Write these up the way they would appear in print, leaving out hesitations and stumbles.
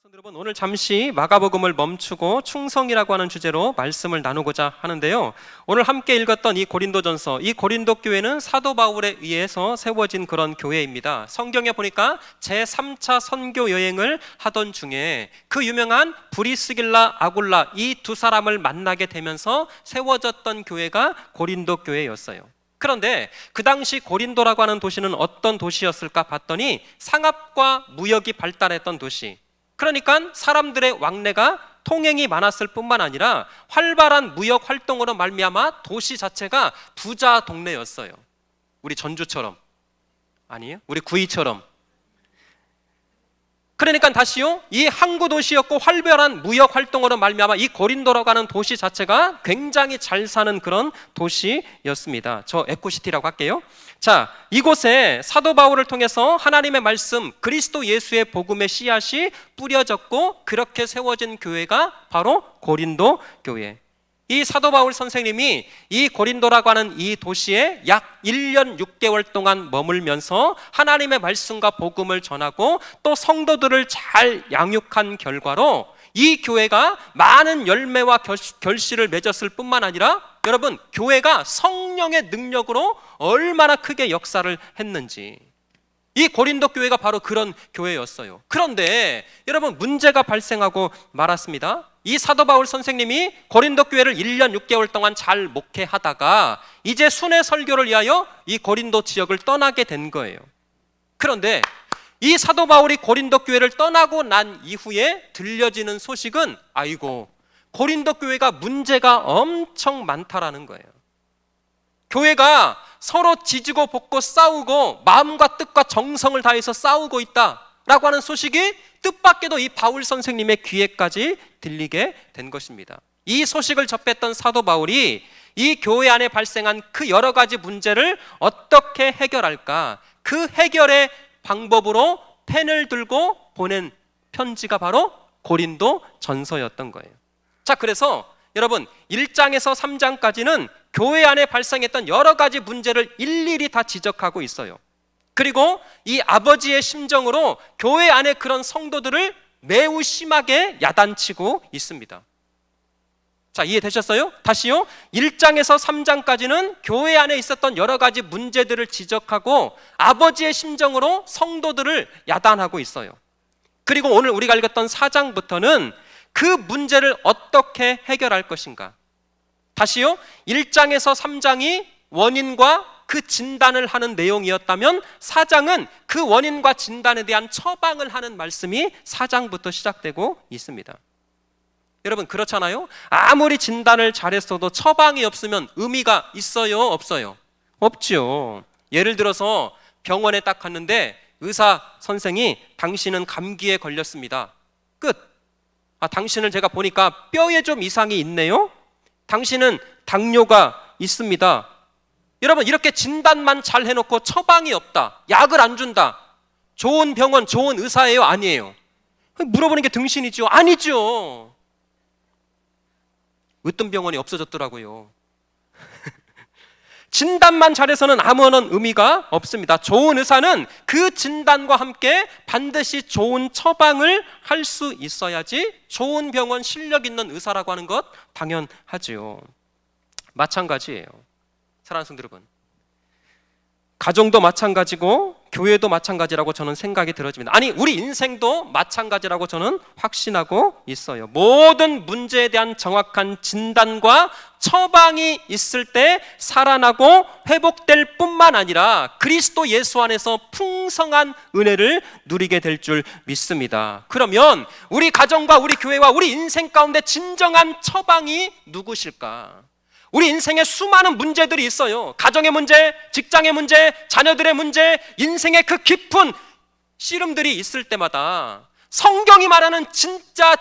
성도 여러분, 오늘 잠시 마가복음을 멈추고 충성이라고 하는 주제로 말씀을 나누고자 하는데요. 오늘 함께 읽었던 이 고린도전서, 이 고린도 교회는 사도 바울에 의해서 세워진 그런 교회입니다. 성경에 보니까 제3차 선교 여행을 하던 중에 그 유명한 브리스길라, 아굴라 이 두 사람을 만나게 되면서 세워졌던 교회가 고린도 교회였어요. 그런데 그 당시 고린도라고 하는 도시는 어떤 도시였을까 봤더니 상업과 무역이 발달했던 도시, 그러니까 사람들의 왕래가 통행이 많았을 뿐만 아니라 활발한 무역 활동으로 말미암아 도시 자체가 부자 동네였어요. 우리 전주처럼, 아니에요? 우리 구이처럼. 그러니까 다시요, 이 항구 도시였고 활발한 무역 활동으로 말미암아 이 고린도라고 하는 도시 자체가 굉장히 잘 사는 그런 도시였습니다. 저 에코시티라고 할게요. 자, 이곳에 사도 바울을 통해서 하나님의 말씀, 그리스도 예수의 복음의 씨앗이 뿌려졌고 그렇게 세워진 교회가 바로 고린도 교회. 이 사도 바울 선생님이 이 고린도라고 하는 이 도시에 약 1년 6개월 동안 머물면서 하나님의 말씀과 복음을 전하고 또 성도들을 잘 양육한 결과로 이 교회가 많은 열매와 결실을 맺었을 뿐만 아니라 여러분, 교회가 성령의 능력으로 얼마나 크게 역사를 했는지, 이 고린도 교회가 바로 그런 교회였어요. 그런데 여러분, 문제가 발생하고 말았습니다. 이 사도 바울 선생님이 고린도 교회를 1년 6개월 동안 잘 목회하다가 이제 순회 설교를 위하여 이 고린도 지역을 떠나게 된 거예요. 그런데 이 사도 바울이 고린도 교회를 떠나고 난 이후에 들려지는 소식은, 아이고, 고린도 교회가 문제가 엄청 많다라는 거예요. 교회가 서로 지지고 볶고 싸우고 마음과 뜻과 정성을 다해서 싸우고 있다라고 하는 소식이 뜻밖에도 이 바울 선생님의 귀에까지 들리게 된 것입니다. 이 소식을 접했던 사도 바울이 이 교회 안에 발생한 그 여러 가지 문제를 어떻게 해결할까, 그 해결의 방법으로 펜을 들고 보낸 편지가 바로 고린도 전서였던 거예요. 자, 그래서 여러분, 1장에서 3장까지는 교회 안에 발생했던 여러 가지 문제를 일일이 다 지적하고 있어요. 그리고 이 아버지의 심정으로 교회 안에 그런 성도들을 매우 심하게 야단치고 있습니다. 자, 이해되셨어요? 다시요. 1장에서 3장까지는 교회 안에 있었던 여러 가지 문제들을 지적하고 아버지의 심정으로 성도들을 야단하고 있어요. 그리고 오늘 우리가 읽었던 4장부터는 그 문제를 어떻게 해결할 것인가. 다시요, 1장에서 3장이 원인과 그 진단을 하는 내용이었다면 4장은 그 원인과 진단에 대한 처방을 하는 말씀이 4장부터 시작되고 있습니다. 여러분, 그렇잖아요? 아무리 진단을 잘했어도 처방이 없으면 의미가 있어요, 없어요? 없죠. 예를 들어서 병원에 딱 갔는데 의사 선생이 당신은 감기에 걸렸습니다. 끝. 당신을 제가 보니까 뼈에 좀 이상이 있네요. 당신은 당뇨가 있습니다. 여러분, 이렇게 진단만 잘 해놓고 처방이 없다, 약을 안 준다, 좋은 병원, 좋은 의사예요, 아니에요? 물어보는 게 등신이죠? 아니죠. 으뜸 병원이 없어졌더라고요. 진단만 잘해서는 아무런 의미가 없습니다. 좋은 의사는 그 진단과 함께 반드시 좋은 처방을 할 수 있어야지 좋은 병원, 실력 있는 의사라고 하는 것 당연하지요. 마찬가지예요. 사랑하는 성도 여러분, 가정도 마찬가지고 교회도 마찬가지라고 저는 생각이 들어집니다. 아니, 우리 인생도 마찬가지라고 저는 확신하고 있어요. 모든 문제에 대한 정확한 진단과 처방이 있을 때 살아나고 회복될 뿐만 아니라 그리스도 예수 안에서 풍성한 은혜를 누리게 될 줄 믿습니다. 그러면 우리 가정과 우리 교회와 우리 인생 가운데 진정한 처방이 누구실까? 우리 인생에 수많은 문제들이 있어요. 가정의 문제, 직장의 문제, 자녀들의 문제, 인생의 그 깊은 씨름들이 있을 때마다 성경이 말하는 진짜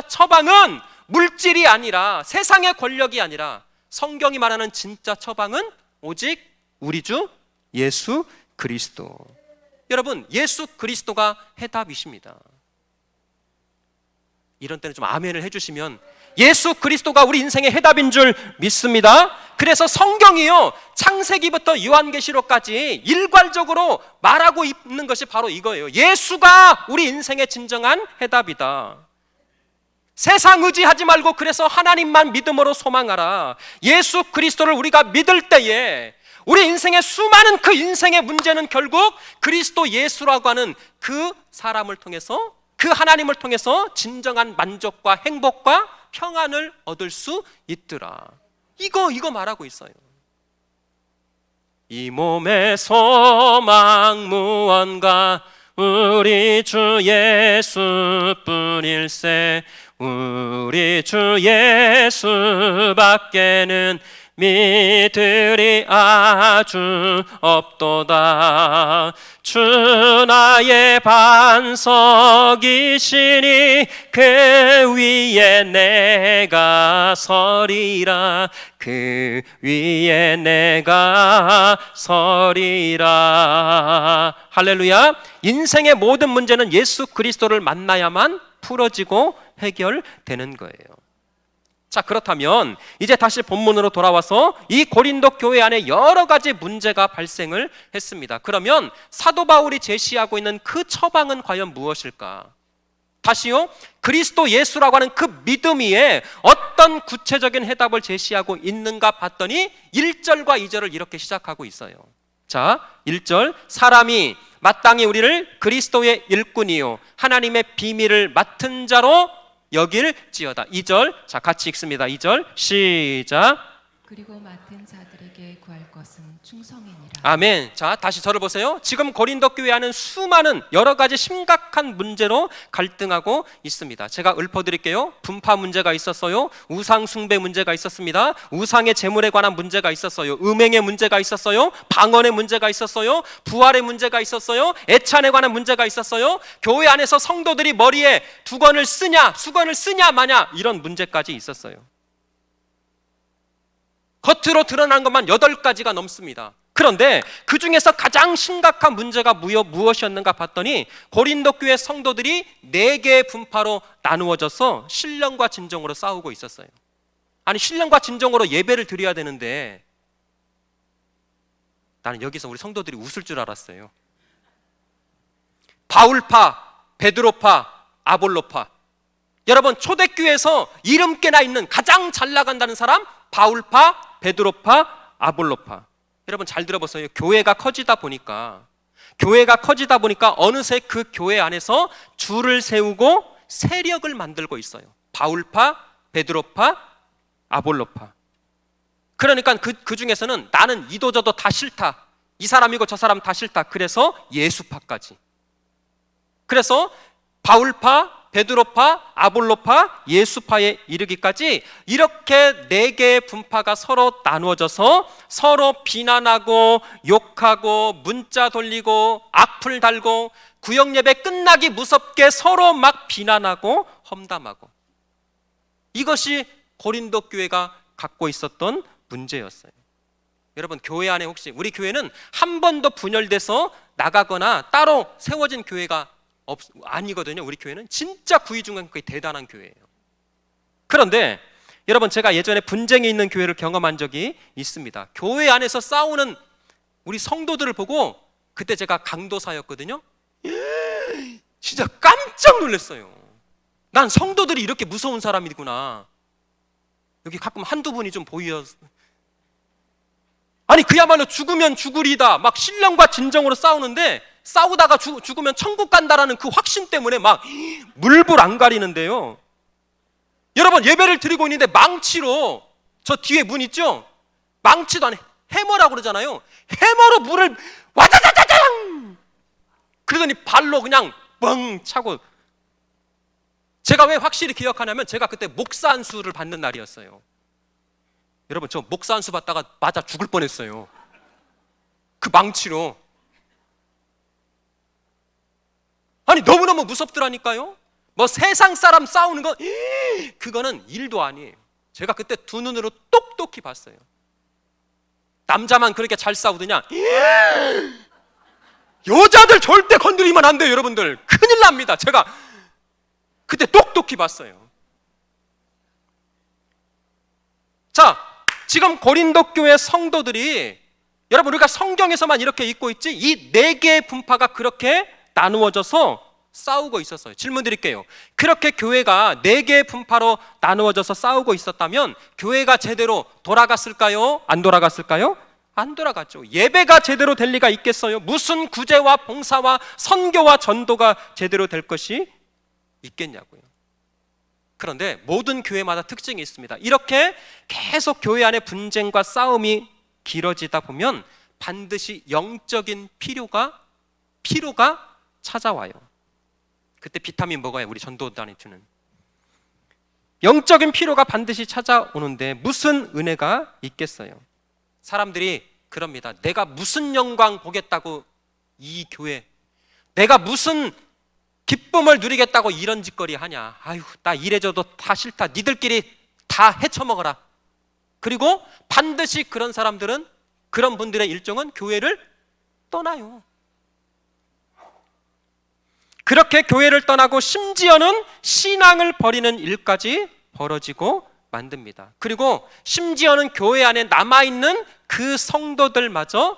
처방은 물질이 아니라, 세상의 권력이 아니라, 성경이 말하는 진짜 처방은 오직 우리 주 예수 그리스도. 여러분, 예수 그리스도가 해답이십니다. 이런 때는 좀 아멘을 해주시면, 예수 그리스도가 우리 인생의 해답인 줄 믿습니다. 그래서 성경이요, 창세기부터 요한계시록까지 일괄적으로 말하고 있는 것이 바로 이거예요. 예수가 우리 인생의 진정한 해답이다. 세상 의지하지 말고 그래서 하나님만 믿음으로 소망하라. 예수 그리스도를 우리가 믿을 때에 우리 인생의 수많은 그 인생의 문제는 결국 그리스도 예수라고 하는 그 사람을 통해서, 그 하나님을 통해서 진정한 만족과 행복과 평안을 얻을 수 있더라. 이거 말하고 있어요. 이 몸의 소망 무언가 우리 주 예수뿐일세. 우리 주 예수밖에는 믿으리 아주 없도다. 주 나의 반석이시니 그 위에 내가 서리라. 그 위에 내가 서리라. 할렐루야. 인생의 모든 문제는 예수 그리스도를 만나야만 풀어지고 해결되는 거예요. 자, 그렇다면 이제 다시 본문으로 돌아와서 이 고린도 교회 안에 여러 가지 문제가 발생을 했습니다. 그러면 사도 바울이 제시하고 있는 그 처방은 과연 무엇일까? 다시요, 그리스도 예수라고 하는 그 믿음 위에 어떤 구체적인 해답을 제시하고 있는가 봤더니 1절과 2절을 이렇게 시작하고 있어요. 자, 1절, 사람이 마땅히 우리를 그리스도의 일꾼이요 하나님의 비밀을 맡은 자로 여길지어다. 2절, 자 같이 읽습니다. 2절 시작. 그리고 맡은 자들에게 구할 것은 충성이니라. 아멘. 자, 다시 저를 보세요. 지금 고린도 교회 안은 수많은 여러 가지 심각한 문제로 갈등하고 있습니다. 제가 읊어드릴게요. 분파 문제가 있었어요. 우상 숭배 문제가 있었습니다. 우상의 제물에 관한 문제가 있었어요. 음행의 문제가 있었어요. 방언의 문제가 있었어요. 부활의 문제가 있었어요. 애찬에 관한 문제가 있었어요. 교회 안에서 성도들이 머리에 두건을 쓰냐 수건을 쓰냐 마냐 이런 문제까지 있었어요. 겉으로 드러난 것만 8가지가 넘습니다. 그런데 그 중에서 가장 심각한 문제가 무엇이었는가 봤더니 고린도 교회 성도들이 4개의 분파로 나누어져서 신령과 진정으로 싸우고 있었어요. 아니, 신령과 진정으로 예배를 드려야 되는데 나는 여기서 우리 성도들이 웃을 줄 알았어요. 바울파, 베드로파, 아볼로파. 여러분, 초대교회에서 이름께나 있는 가장 잘 나간다는 사람 바울파, 베드로파, 아볼로파. 여러분 잘 들어보세요. 교회가 커지다 보니까 어느새 그 교회 안에서 줄을 세우고 세력을 만들고 있어요. 바울파, 베드로파, 아볼로파. 그러니까 그 중에서는 나는 이도저도 다 싫다, 이 사람이고 저 사람 다 싫다, 그래서 예수파까지. 그래서 바울파, 베드로파, 아볼로파, 예수파에 이르기까지 이렇게 4개의 분파가 서로 나누어져서 서로 비난하고 욕하고 문자 돌리고 악플 달고 구역예배 끝나기 무섭게 서로 막 비난하고 험담하고, 이것이 고린도 교회가 갖고 있었던 문제였어요. 여러분, 교회 안에 혹시 우리 교회는 한 번도 분열돼서 나가거나 따로 세워진 교회가 아니거든요. 우리 교회는 진짜 구이중간교회 대단한 교회예요. 그런데 여러분, 제가 예전에 분쟁이 있는 교회를 경험한 적이 있습니다. 교회 안에서 싸우는 우리 성도들을 보고, 그때 제가 강도사였거든요. 진짜 깜짝 놀랐어요. 난 성도들이 이렇게 무서운 사람이구나. 여기 가끔 한두 분이 좀 보여. 아니, 그야말로 죽으면 죽으리다 막 신령과 진정으로 싸우는데, 싸우다가 죽으면 천국 간다라는 그 확신 때문에 막 물불 안 가리는데요. 여러분, 예배를 드리고 있는데 망치로, 저 뒤에 문 있죠? 망치도 안 해, 해머라고 그러잖아요. 해머로 물을 와자자자장, 그러더니 발로 그냥 뻥 차고. 제가 왜 확실히 기억하냐면 제가 그때 목사 안수를 받는 날이었어요. 여러분, 저 목사 안수 받다가 맞아 죽을 뻔했어요. 그 망치로. 아니, 너무너무 무섭더라니까요. 뭐 세상 사람 싸우는 거 그거는 일도 아니에요. 제가 그때 두 눈으로 똑똑히 봤어요. 남자만 그렇게 잘 싸우더냐? 여자들 절대 건드리면 안 돼요. 여러분들 큰일 납니다. 제가 그때 똑똑히 봤어요. 자, 지금 고린도 교회 성도들이, 여러분 우리가 성경에서만 이렇게 읽고 있지 이 네 개의 분파가 그렇게 나누어져서 싸우고 있었어요. 질문 드릴게요. 그렇게 교회가 네 개의 분파로 나누어져서 싸우고 있었다면 교회가 제대로 돌아갔을까요? 안 돌아갔을까요? 안 돌아갔죠. 예배가 제대로 될 리가 있겠어요? 무슨 구제와 봉사와 선교와 전도가 제대로 될 것이 있겠냐고요. 그런데 모든 교회마다 특징이 있습니다. 이렇게 계속 교회 안에 분쟁과 싸움이 길어지다 보면 반드시 영적인 피로가 찾아와요. 그때 비타민 먹어야 우리 전도단이 주는 영적인 피로가 반드시 찾아오는데 무슨 은혜가 있겠어요? 사람들이 그럽니다. 내가 무슨 영광 보겠다고 이 교회, 내가 무슨 기쁨을 누리겠다고 이런 짓거리 하냐. 아유, 나 이래줘도 다 싫다. 니들끼리 다 헤쳐먹어라. 그리고 반드시 그런 사람들은, 그런 분들의 일정은 교회를 떠나요. 그렇게 교회를 떠나고 심지어는 신앙을 버리는 일까지 벌어지고 만듭니다. 그리고 심지어는 교회 안에 남아있는 그 성도들마저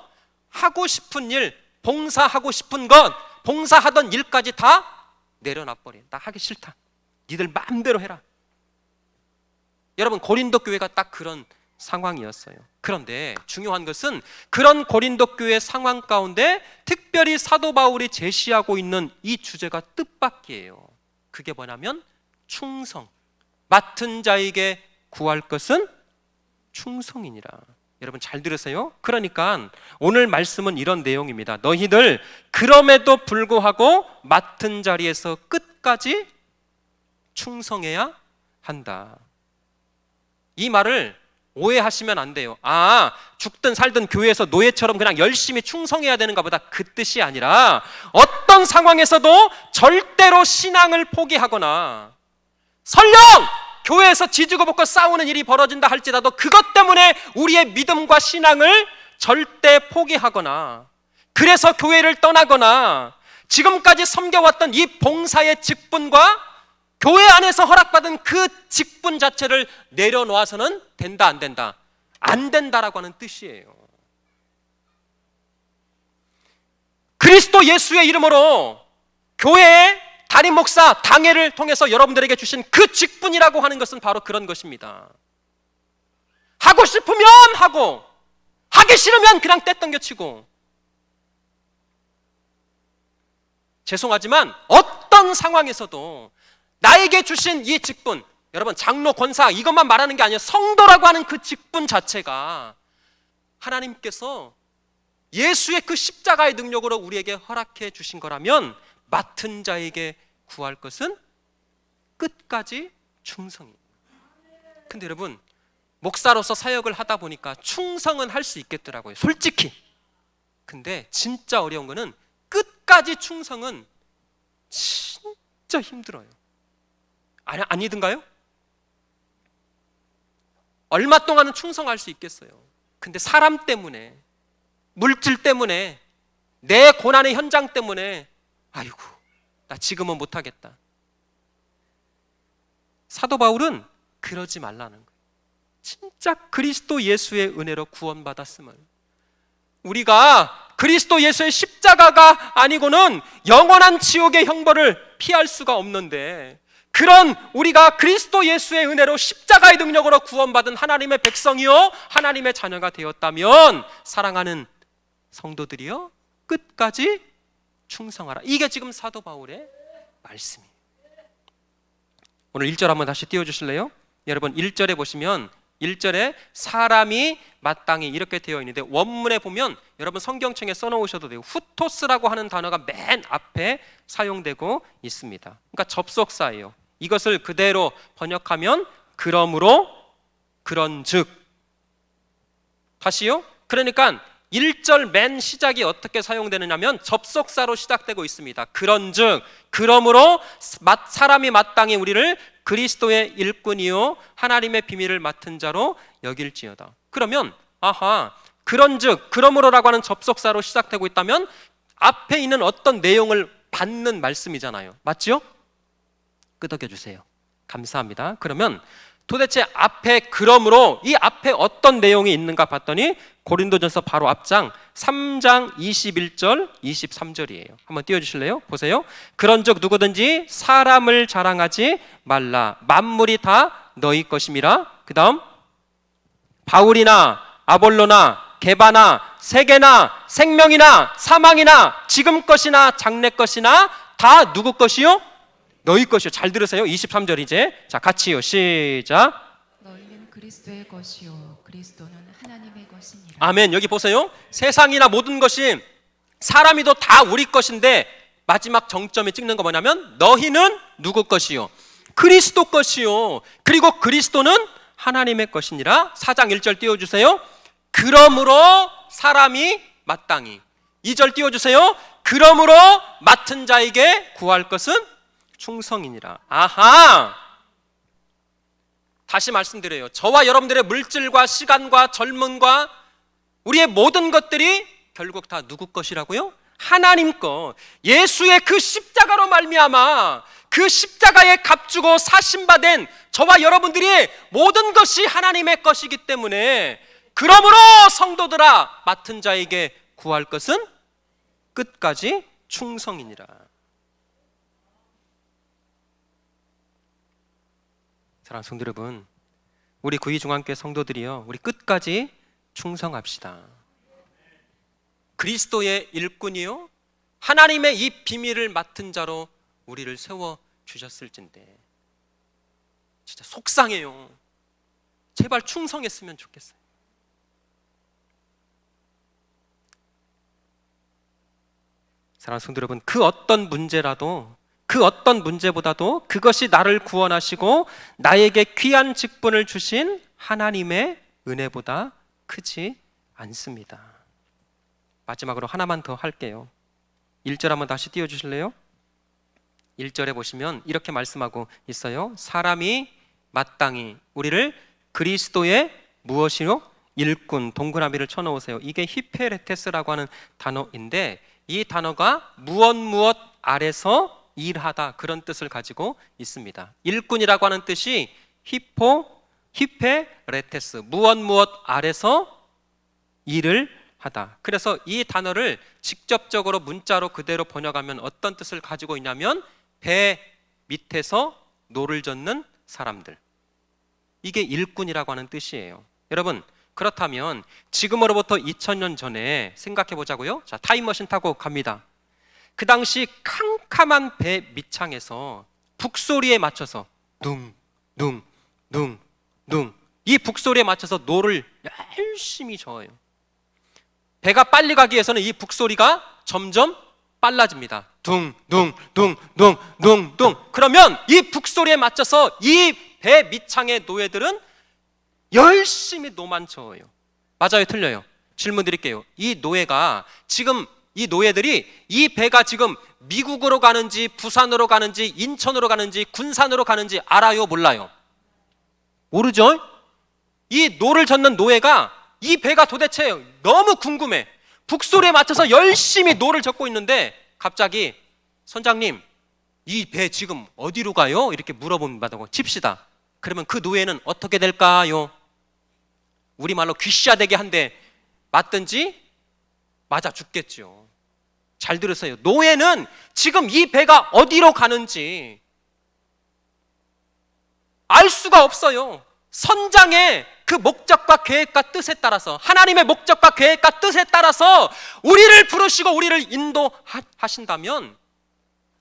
하고 싶은 일, 봉사하고 싶은 것, 봉사하던 일까지 다 내려놔버려요. 나 하기 싫다. 니들 마음대로 해라. 여러분 고린도 교회가 딱 그런 상황이었어요. 그런데 중요한 것은 그런 고린도 교회 상황 가운데 특별히 사도 바울이 제시하고 있는 이 주제가 뜻밖이에요. 그게 뭐냐면 충성. 맡은 자에게 구할 것은 충성이니라. 여러분 잘 들으세요. 그러니까 오늘 말씀은 이런 내용입니다. 너희들 그럼에도 불구하고 맡은 자리에서 끝까지 충성해야 한다. 이 말을 오해하시면 안 돼요. 아, 죽든 살든 교회에서 노예처럼 그냥 열심히 충성해야 되는가 보다, 그 뜻이 아니라 어떤 상황에서도 절대로 신앙을 포기하거나 설령 교회에서 지지고 볶고 싸우는 일이 벌어진다 할지라도 그것 때문에 우리의 믿음과 신앙을 절대 포기하거나, 그래서 교회를 떠나거나 지금까지 섬겨왔던 이 봉사의 직분과 교회 안에서 허락받은 그 직분 자체를 내려놓아서는 된다, 안 된다? 안 된다라고 하는 뜻이에요. 그리스도 예수의 이름으로 교회의 담임 목사, 당회를 통해서 여러분들에게 주신 그 직분이라고 하는 것은 바로 그런 것입니다. 하고 싶으면 하고, 하기 싫으면 그냥 떼떨겨치고. 죄송하지만 어떤 상황에서도 나에게 주신 이 직분, 여러분 장로, 권사 이것만 말하는 게 아니에요. 성도라고 하는 그 직분 자체가 하나님께서 예수의 그 십자가의 능력으로 우리에게 허락해 주신 거라면 맡은 자에게 구할 것은 끝까지 충성입니다. 근데 여러분 목사로서 사역을 하다 보니까 충성은 할 수 있겠더라고요, 솔직히. 근데 진짜 어려운 거는 끝까지 충성은 진짜 힘들어요. 아니든가요? 얼마 동안은 충성할 수 있겠어요. 근데 사람 때문에, 물질 때문에, 내 고난의 현장 때문에 아이고 나 지금은 못하겠다. 사도 바울은 그러지 말라는 거예요. 진짜 그리스도 예수의 은혜로 구원받았음을, 우리가 그리스도 예수의 십자가가 아니고는 영원한 지옥의 형벌을 피할 수가 없는데, 그런 우리가 그리스도 예수의 은혜로 십자가의 능력으로 구원받은 하나님의 백성이요 하나님의 자녀가 되었다면 사랑하는 성도들이요 끝까지 충성하라. 이게 지금 사도 바울의 말씀이에요. 오늘 1절 한번 다시 띄워주실래요? 여러분 1절에 보시면 1절에 사람이 마땅히 이렇게 되어 있는데, 원문에 보면 여러분 성경책에 써놓으셔도 돼요. 후토스라고 하는 단어가 맨 앞에 사용되고 있습니다. 그러니까 접속사예요. 이것을 그대로 번역하면 그러므로, 그런즉. 다시요. 그러니까 1절 맨 시작이 어떻게 사용되느냐면 접속사로 시작되고 있습니다. 그런즉, 그러므로 사람이 마땅히 우리를 그리스도의 일꾼이요 하나님의 비밀을 맡은 자로 여길지어다. 그러면 아하, 그런즉, 그러므로라고 하는 접속사로 시작되고 있다면 앞에 있는 어떤 내용을 받는 말씀이잖아요. 맞죠? 끄덕여 주세요. 감사합니다. 그러면 도대체 앞에 그러므로 이 앞에 어떤 내용이 있는가 봤더니 고린도전서 바로 앞장 3장 21절 23절이에요. 한번 띄워주실래요? 보세요. 그런즉 누구든지 사람을 자랑하지 말라. 만물이 다 너희 것임이라. 그 다음 바울이나 아볼로나 게바나 세계나 생명이나 사망이나 지금 것이나 장래 것이나 다 누구 것이요? 너희 것이요. 잘 들으세요. 23절 이제 자 같이요. 시작. 너희는 그리스도의 것이요 그리스도는 하나님의 것이니라. 아멘. 여기 보세요. 세상이나 모든 것이 사람이도 다 우리 것인데 마지막 정점에 찍는 거 뭐냐면 너희는 누구 것이요? 그리스도 것이요. 그리고 그리스도는 하나님의 것이니라. 4장 1절 띄워주세요. 그러므로 사람이 마땅히. 2절 띄워주세요. 그러므로 맡은 자에게 구할 것은 충성이니라. 아하! 다시 말씀드려요. 저와 여러분들의 물질과 시간과 젊음과 우리의 모든 것들이 결국 다 누구 것이라고요? 하나님 것. 예수의 그 십자가로 말미암아 그 십자가에 값주고 사심받은 저와 여러분들이 모든 것이 하나님의 것이기 때문에 그러므로 성도들아 맡은 자에게 구할 것은 끝까지 충성이니라. 사랑하는 성도 여러분, 우리 구의중앙교회 성도들이요, 우리 끝까지 충성합시다. 그리스도의 일꾼이요 하나님의 이 비밀을 맡은 자로 우리를 세워 주셨을진데 진짜 속상해요. 제발 충성했으면 좋겠어요. 사랑하는 성도 여러분, 그 어떤 문제라도 그 어떤 문제보다도 그것이 나를 구원하시고 나에게 귀한 직분을 주신 하나님의 은혜보다 크지 않습니다. 마지막으로 하나만 더 할게요. 1절 한번 다시 띄워주실래요? 1절에 보시면 이렇게 말씀하고 있어요. 사람이 마땅히 우리를 그리스도의 무엇이요? 일꾼, 동그라미를 쳐놓으세요. 이게 히페레테스라고 하는 단어인데 이 단어가 무엇 아래서 일하다 그런 뜻을 가지고 있습니다. 일꾼이라고 하는 뜻이 히페레테스, 무엇 아래서 일을 하다. 그래서 이 단어를 직접적으로 문자로 그대로 번역하면 어떤 뜻을 가지고 있냐면 배 밑에서 노를 젓는 사람들. 이게 일꾼이라고 하는 뜻이에요. 여러분, 그렇다면 지금으로부터 2000년 전에 생각해 보자고요. 자, 타임머신 타고 갑니다. 그 당시 캄캄한 배 밑창에서 북소리에 맞춰서 둥둥둥둥 이 북소리에 맞춰서 노를 열심히 저어요. 배가 빨리 가기 위해서는 이 북소리가 점점 빨라집니다. 둥둥둥둥둥둥. 그러면 이 북소리에 맞춰서 이 배 밑창의 노예들은 열심히 노만 저어요. 맞아요, 틀려요? 질문 드릴게요. 이 노예가 지금 이 노예들이 이 배가 지금 미국으로 가는지 부산으로 가는지 인천으로 가는지 군산으로 가는지 알아요, 몰라요? 모르죠? 이 노를 젓는 노예가 이 배가 도대체 너무 궁금해. 북소리에 맞춰서 열심히 노를 젓고 있는데 갑자기 선장님, 이 배 지금 어디로 가요? 이렇게 물어본다고 칩시다. 그러면 그 노예는 어떻게 될까요? 우리말로 귀씨야되게 한 대 맞든지 맞아 죽겠죠. 잘 들으세요. 노예는 지금 이 배가 어디로 가는지 알 수가 없어요. 선장의 그 목적과 계획과 뜻에 따라서, 하나님의 목적과 계획과 뜻에 따라서 우리를 부르시고 우리를 인도하신다면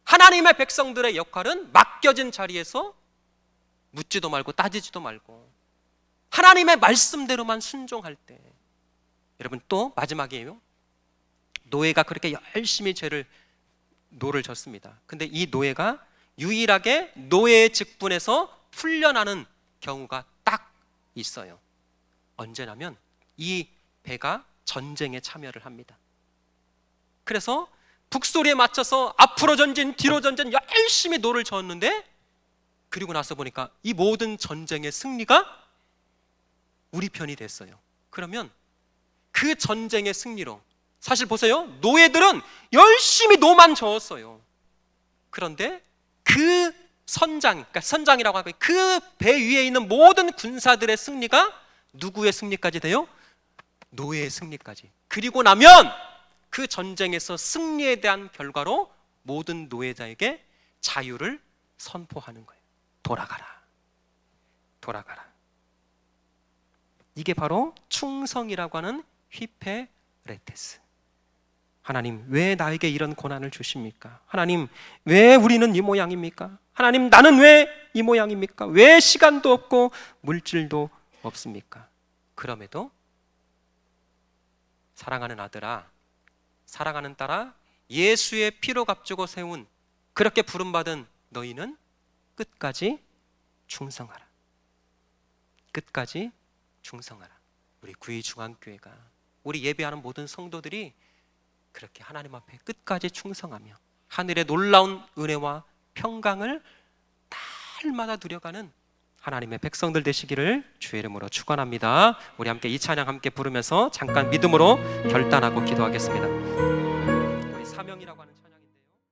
하나님의 백성들의 역할은 맡겨진 자리에서 묻지도 말고 따지지도 말고 하나님의 말씀대로만 순종할 때, 여러분 또 마지막이에요. 노예가 그렇게 열심히 노를 졌습니다. 근데 이 노예가 유일하게 노예의 직분에서 풀려나는 경우가 딱 있어요. 언제냐면 이 배가 전쟁에 참여를 합니다. 그래서 북소리에 맞춰서 앞으로 전진 뒤로 전진 열심히 노를 저었는데 그리고 나서 보니까 이 모든 전쟁의 승리가 우리 편이 됐어요. 그러면 그 전쟁의 승리로, 사실 보세요, 노예들은 열심히 노만 저었어요. 그런데 그 선장, 그러니까 선장이라고 하고 그 배 위에 있는 모든 군사들의 승리가 누구의 승리까지 돼요? 노예의 승리까지. 그리고 나면 그 전쟁에서 승리에 대한 결과로 모든 노예자에게 자유를 선포하는 거예요. 돌아가라. 돌아가라. 이게 바로 충성이라고 하는 휘페레테스. 하나님, 왜 나에게 이런 고난을 주십니까? 하나님, 왜 우리는 이 모양입니까? 하나님, 나는 왜 이 모양입니까? 왜 시간도 없고 물질도 없습니까? 그럼에도 사랑하는 아들아, 사랑하는 딸아, 예수의 피로 값주고 세운 그렇게 부름받은 너희는 끝까지 충성하라. 끝까지 충성하라. 우리 구의중앙교회가, 우리 예배하는 모든 성도들이 그렇게 하나님 앞에 끝까지 충성하며 하늘의 놀라운 은혜와 평강을 날마다 누려가는 하나님의 백성들 되시기를 주의 이름으로 축원합니다. 우리 함께 이 찬양 함께 부르면서 잠깐 믿음으로 결단하고 기도하겠습니다.